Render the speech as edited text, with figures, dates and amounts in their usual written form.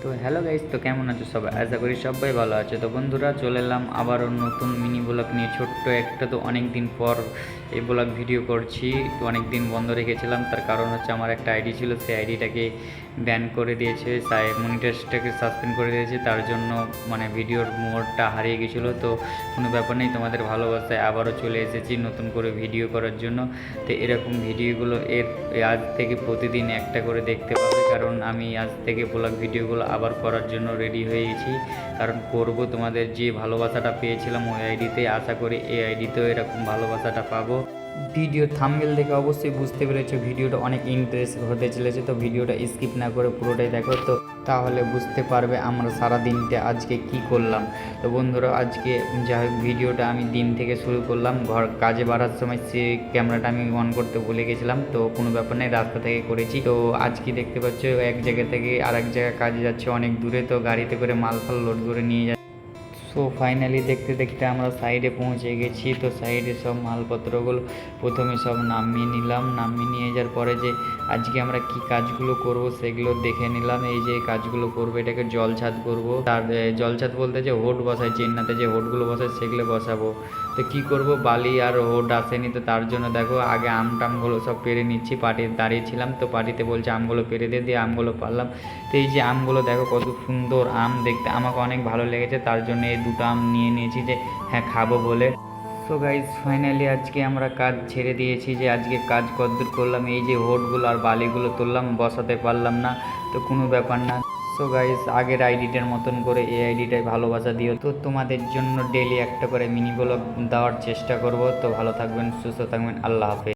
তো hello guys, তো কেমন আছো সবাই? আশা করি সবাই ভালো আছে। তো বন্ধুরা, চলে এলাম আবারও নতুন মিনি ব্লগ নিয়ে। ছোট্ট একটা, তো অনেক দিন পর এই ব্লগ ভিডিও করছি। তো অনেক দিন বন্ধ রেখেছিলাম, তার কারণ হচ্ছে আমার একটা আইডি ছিল, সেই আইডিটাকে ব্যান করে দিয়েছে, মনিটাইজটাকে সাসপেন্ড করে দিয়েছে। তার জন্য মানে ভিডিওর মোডটা হারিয়ে গেছিলো। তো কোনো ব্যাপার নেই, তোমাদের ভালোবাসায় আবারও চলে এসেছি নতুন করে ভিডিও করার জন্য। তো এরকম ভিডিওগুলো আজ থেকে প্রতিদিন একটা করে দেখতে পাবে, কারণ আমি আজ থেকে ব্লগ ভিডিওগুলো আবার করার জন্য রেডি হয়ে গেছি। কারণ করব, তোমাদের যে ভালোবাসাটা পেয়েছিলাম ওই আইডিতে, আশা করি এই আইডিতেও এরকম ভালোবাসাটা পাবো। ভিডিও থাম্বনেল দেখে অবশ্যই বুঝতে পেরেছো ভিডিওটা অনেক ইন্টারেস্ট হতে চলেছে। তো ভিডিওটা স্কিপ না করে পুরোটাই দেখো, তো তাহলে বুঝতে পারবে আমরা সারা দিনটা আজকে কি করলাম। তো বন্ধুরা, আজকে যাই হোক ভিডিওটা আমি দিন থেকে শুরু করলাম। কাজে বাড়ার সময় সে ক্যামেরাটা আমি অন করতে ভুলে গেছিলাম, তো কোনো ব্যাপার নেই, রাস্তা থেকে করেছি। তো আজকে দেখতে পাচ্ছ এক জায়গা থেকে আরেক জায়গায় কাজে যাচ্ছে অনেক দূরে, তো গাড়িতে করে মাল ফাল লোড করে নিয়ে যাচ্ছে। সো ফাইনালি দেখতে দেখতে আমরা সাইডে পৌঁছে গেছি। তো সাইডে সব মালপত্রগুলো প্রথমে সব নামিয়ে নিলাম। নামিয়ে নিয়ে যাওয়ার পরে যে আজকে আমরা কি কাজগুলো করব সেগুলো দেখে নিলাম। এই যে কাজগুলো করবো, এটাকে জল ছাদ করবো। তার জল ছাদ বলতে যে হোড বসায়, চেন্নাতে যে হোডগুলো বসায় সেগুলো বসাবো। তো কি করব, বালি আর হোড আসেনি, তো তার জন্য দেখো আগে আমগুলো সব পেরে নিচ্ছি। পাটি দাঁড়িয়েছিলাম, তো পাটিতে বলছে আমগুলো পেরে দিয়ে আমগুলো পারলাম। তো এই যে আমগুলো দেখো কত সুন্দর আম দেখতে, আমাকে অনেক ভালো লেগেছে, তার জন্য এই দুটো আম নিয়ে নিয়েছি যে হ্যাঁ খাবো বলে। সো গাইজ ফাইনালি আজকে আমরা কাজ ছেড়ে দিয়েছি, যে আজকে কাজ কতদূর করলাম। এই যে হোডগুলো আর বালিগুলো তুললাম, বসাতে পারলাম না, তো কোনো ব্যাপার না। সো গাইজ আগের আইডিটার মতন করে এই আইডিটাই ভালোবাসা দিও। তো তোমাদের জন্য ডেলি একটা করে মিনি ব্লগ দেওয়ার চেষ্টা করব। তো ভালো থাকবেন, সুস্থ থাকবেন, আল্লাহ হাফেজ।